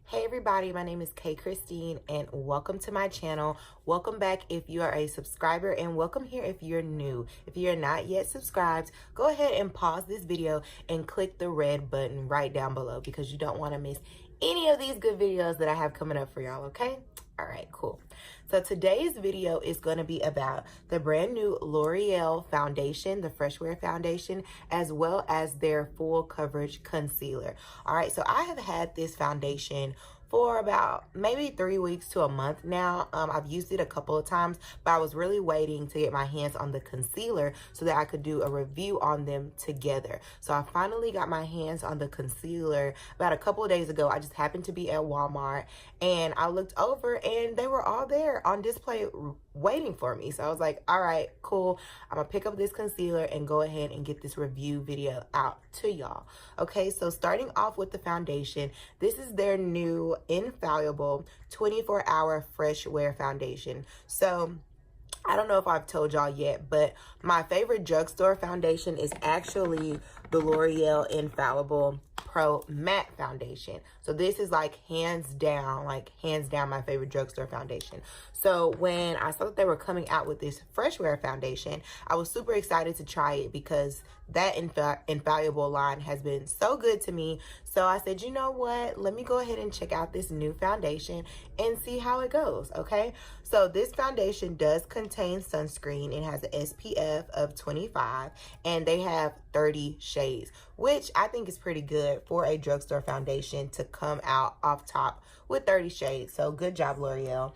Hey everybody, my name is Kay Christine and welcome to my channel. Welcome back if you are a subscriber and welcome here if you're new. If you're not yet subscribed, go ahead and pause this video and click the red button right down below because you don't want to miss any of these good videos that I have coming up for y'all, okay? All right, cool. So today's video is going to be about the brand new L'Oreal foundation, the Fresh Wear foundation, as well as their full coverage concealer. All right, so I have had this foundation for about maybe 3 weeks to a month now. I've used it a couple of times, but I was really waiting to get my hands on the concealer so that I could do a review on them together. So I finally got my hands on the concealer about a couple of days ago. I just happened to be at Walmart and I looked over and they were all there on display waiting for me. So I was like, all right, cool. I'm gonna pick up this concealer and go ahead and get this review video out to y'all. Okay, so starting off with the foundation, this is their new Infallible 24-hour Fresh Wear foundation. So I don't know if I've told y'all yet, but my favorite drugstore foundation is actually the L'Oreal Infallible Pro Matte Foundation. So this is like hands down my favorite drugstore foundation. So when I saw that they were coming out with this Fresh Wear foundation, I was super excited to try it because that Infallible line has been so good to me. So I said, you know what? Let me go ahead and check out this new foundation and see how it goes, okay? So this foundation does contain sunscreen. It has an SPF of 25 and they have 30 shades, which I think is pretty good for a drugstore foundation to come out off top with 30 shades. So good job, L'Oreal.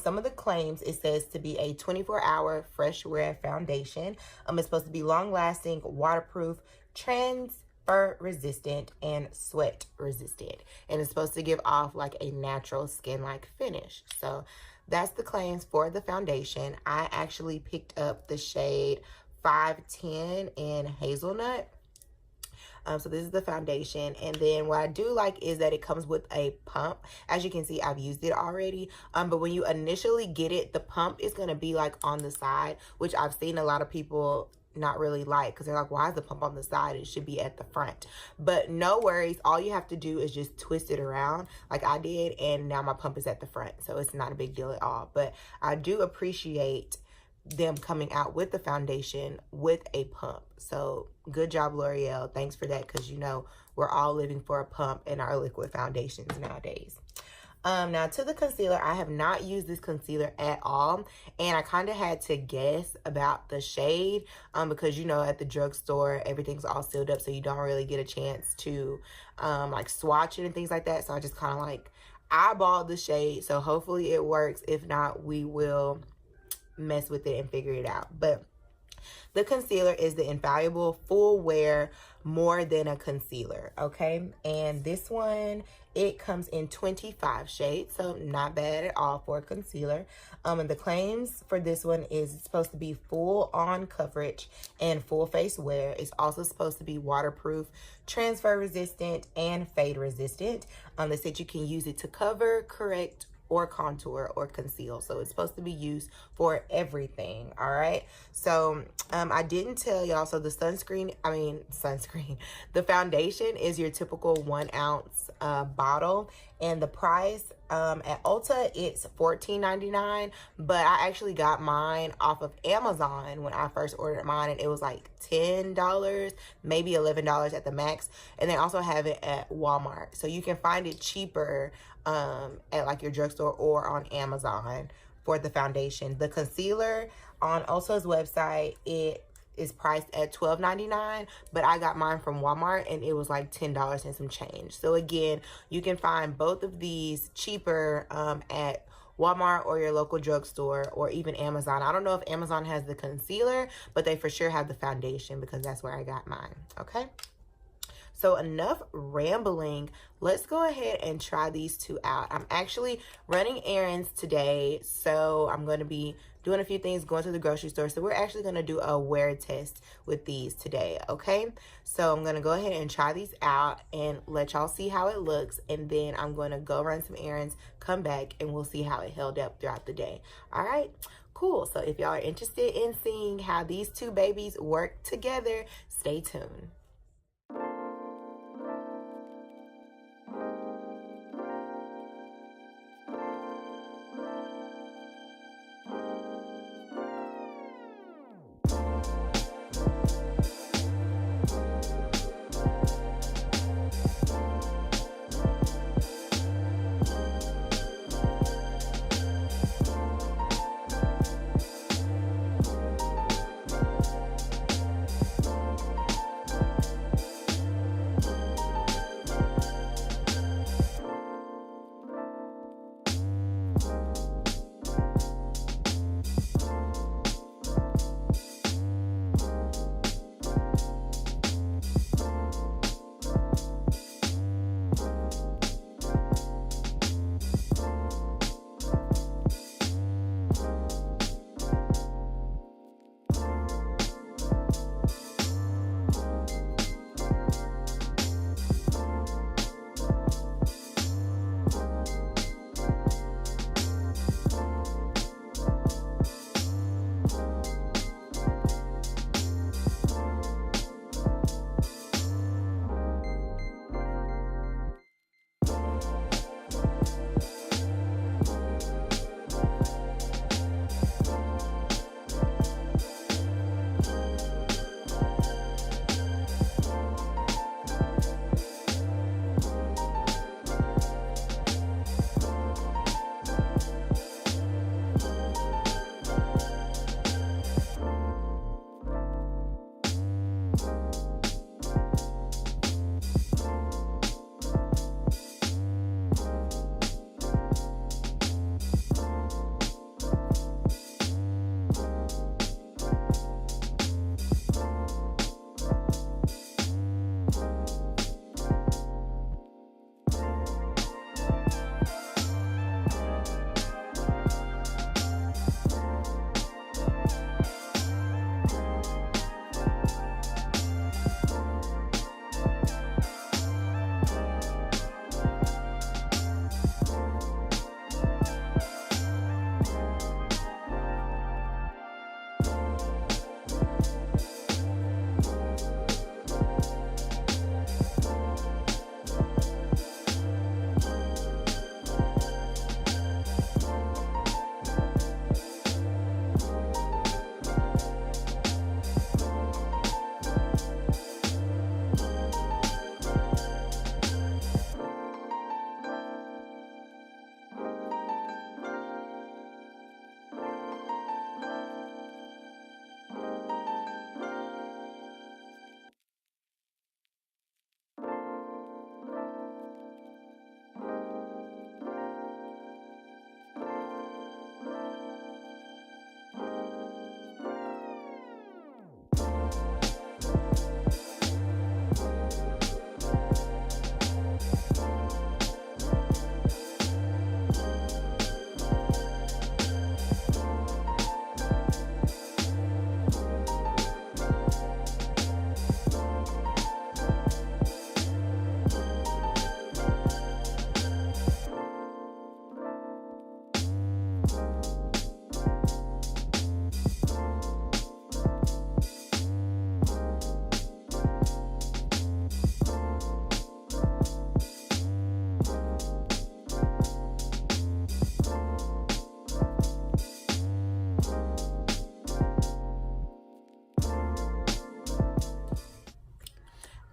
Some of the claims, it says to be a 24-hour fresh wear foundation. It's supposed to be long-lasting, waterproof, transfer resistant, and sweat resistant. And it's supposed to give off like a natural skin-like finish. So that's the claims for the foundation. I actually picked up the shade 510 in Hazelnut. So this is the foundation, and then what I do like is that it comes with a pump. As you can see, I've used it already, but when you initially get it, the pump is going to be like on the side, which I've seen a lot of people not really like because they're like, why is the pump on the side? It should be at the front. But no worries, all you have to do is just twist it around like I did, and now my pump is at the front, so it's not a big deal at all. But I do appreciate them coming out with the foundation with a pump. So good job, L'Oreal. Thanks for that, because you know we're all living for a pump in our liquid foundations nowadays. Now to the concealer, I have not used this concealer at all, and I kind of had to guess about the shade because you know at the drugstore everything's all sealed up, so you don't really get a chance to like swatch it and things like that. So I just kind of like eyeballed the shade, so hopefully it works. If not, we will mess with it and figure it out. But the concealer is the Infallible Full Wear More Than a Concealer, okay? And this one, it comes in 25 shades, so not bad at all for a concealer. And the claims for this one is it's supposed to be full on coverage and full face wear. It's also supposed to be waterproof, transfer resistant, and fade resistant. They said you can use it to cover, correct, or contour or conceal. So it's supposed to be used for everything. All right, so I didn't tell y'all, so the the foundation is your typical 1 ounce bottle, and the price at Ulta, it's $14.99, but I actually got mine off of Amazon when I first ordered mine, and it was like $10, maybe $11 at the max. And they also have it at Walmart, so you can find it cheaper at like your drugstore or on Amazon for the foundation. The concealer on Ulta's website, it is priced at $12.99, but I got mine from Walmart and it was like $10 and some change. So again, you can find both of these cheaper at Walmart or your local drugstore or even Amazon. I don't know if Amazon has the concealer, but they for sure have the foundation because that's where I got mine, okay? So enough rambling. Let's go ahead and try these two out. I'm actually running errands today, so I'm going to be doing a few things, going to the grocery store. So we're actually going to do a wear test with these today, okay? So I'm going to go ahead and try these out and let y'all see how it looks. And then I'm going to go run some errands, come back, and we'll see how it held up throughout the day. All right? Cool. So if y'all are interested in seeing how these two babies work together, stay tuned.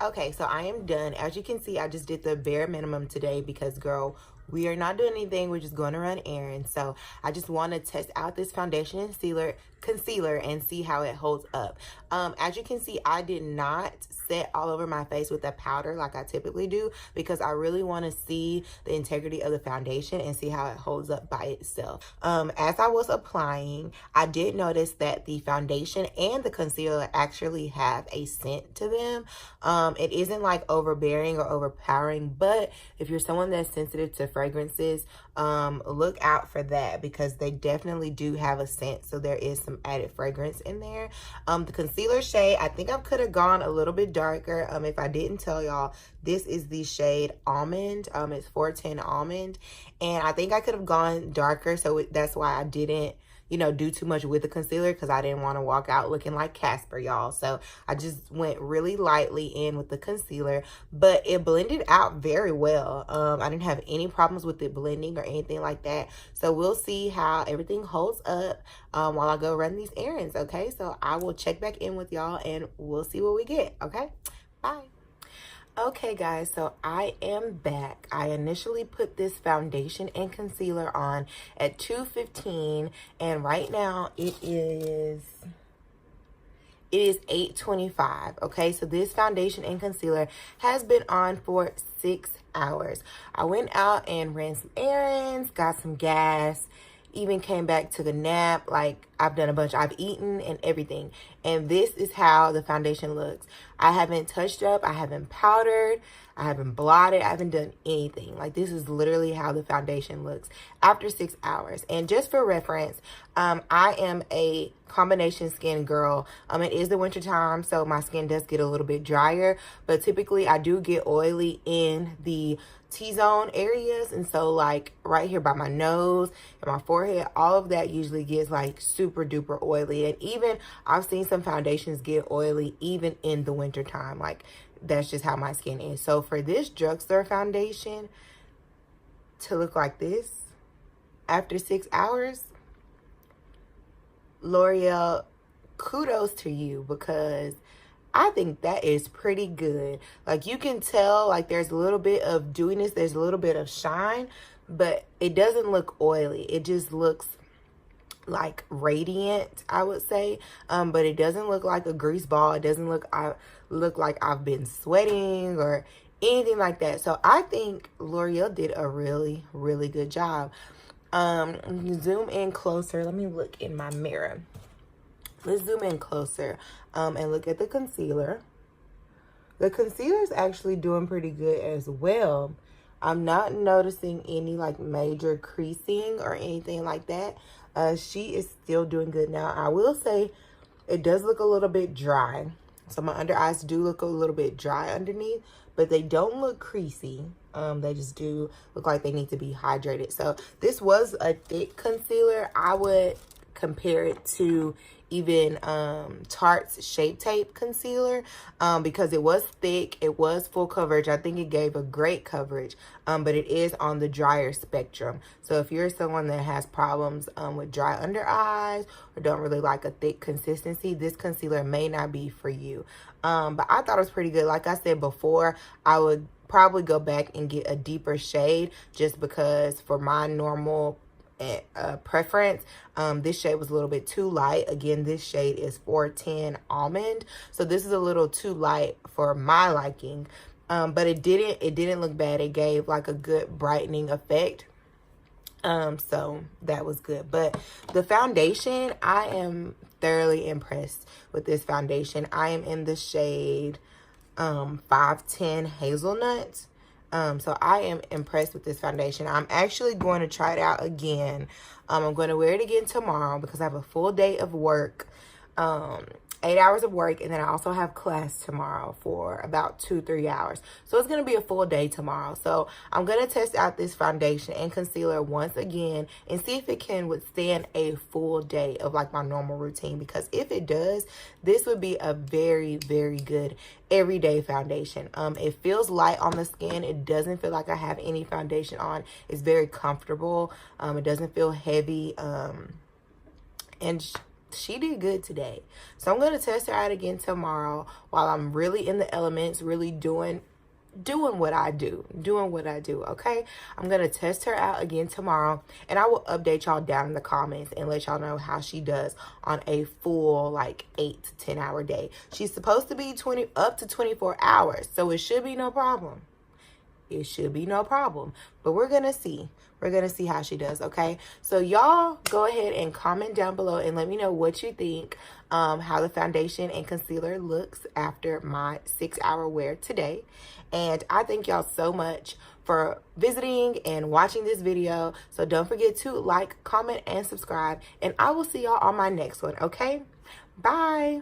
Okay, so I am done. As you can see, I just did the bare minimum today because, girl, we are not doing anything. We're just going to run errands. So I just want to test out this foundation and concealer and see how it holds up. As you can see, I did not set all over my face with a powder like I typically do because I really want to see the integrity of the foundation and see how it holds up by itself. As I was applying, I did notice that the foundation and the concealer actually have a scent to them. It isn't like overbearing or overpowering, but if you're someone that's sensitive to fragrances, look out for that because they definitely do have a scent. So there is some added fragrance in there. The concealer shade, I think I could have gone a little bit darker. If I didn't tell y'all, this is the shade Almond. It's 410 Almond, and I think I could have gone darker. So that's why I didn't, you know, do too much with the concealer because I didn't want to walk out looking like Casper, y'all. So I just went really lightly in with the concealer, but it blended out very well. I didn't have any problems with it blending or anything like that. So we'll see how everything holds up while I go run these errands, okay? So I will check back in with y'all and we'll see what we get, okay? Bye. Okay guys, so I am back. I initially put this foundation and concealer on at 2:15 and right now it is 8:25. Okay, so this foundation and concealer has been on for 6 hours. I went out and ran some errands, got some gas, even came back, took a nap. Like, I've done a bunch. I've eaten and everything. And this is how the foundation looks. I haven't touched up. I haven't powdered. I haven't blotted. I haven't done anything. Like, this is literally how the foundation looks after 6 hours. And just for reference, I am a combination skin girl. It is the winter time, so my skin does get a little bit drier. But typically, I do get oily in the T-zone areas, and so like right here by my nose and my forehead, all of that usually gets like super duper oily. And even I've seen some foundations get oily even in the winter time. Like, that's just how my skin is. So for this drugstore foundation to look like this after 6 hours, L'Oreal, kudos to you, because I think that is pretty good. Like, you can tell, like, there's a little bit of dewiness, there's a little bit of shine, but it doesn't look oily. It just looks like radiant, I would say. But it doesn't look like a grease ball. It doesn't look like I've been sweating or anything like that. So I think L'Oreal did a really, really good job. Zoom in closer. Let me look in my mirror. Let's zoom in closer and look at the concealer. The concealer is actually doing pretty good as well. I'm not noticing any like major creasing or anything like that. She is still doing good. Now, I will say it does look a little bit dry. So my under eyes do look a little bit dry underneath, but they don't look creasy. They just do look like they need to be hydrated. So this was a thick concealer. I would compare it to even Tarte's Shape Tape concealer because it was thick, it was full coverage. I think it gave a great coverage, but it is on the drier spectrum. So if you're someone that has problems with dry under eyes or don't really like a thick consistency, this concealer may not be for you. But I thought it was pretty good. Like I said before, I would probably go back and get a deeper shade just because for my normal preference, this shade was a little bit too light. Again, this shade is 410 Almond, so this is a little too light for my liking, but it didn't look bad. It gave like a good brightening effect, so that was good. But the foundation, I am thoroughly impressed with this foundation. I am in the shade 510 Hazelnut. So I am impressed with this foundation. I'm actually going to try it out again. I'm going to wear it again tomorrow because I have a full day of work, 8 hours of work, and then I also have class tomorrow for about 2-3 hours. So it's going to be a full day tomorrow. So I'm going to test out this foundation and concealer once again and see if it can withstand a full day of like my normal routine, because if it does, this would be a very, very good everyday foundation. It feels light on the skin. It doesn't feel like I have any foundation on. It's very comfortable. It doesn't feel heavy. And she did good today. So I'm going to test her out again tomorrow while I'm really in the elements, really doing what I do, okay? I'm gonna test her out again tomorrow, and I will update y'all down in the comments and let y'all know how she does on a full like 8 to 10 hour day. She's supposed to be up to 24 hours, so it should be no problem. It should be no problem, but we're gonna see how she does, okay? So y'all go ahead and comment down below and let me know what you think, how the foundation and concealer looks after my 6-hour wear today. And I thank y'all so much for visiting and watching this video. So don't forget to like, comment, and subscribe, and I will see y'all on my next one, okay? Bye.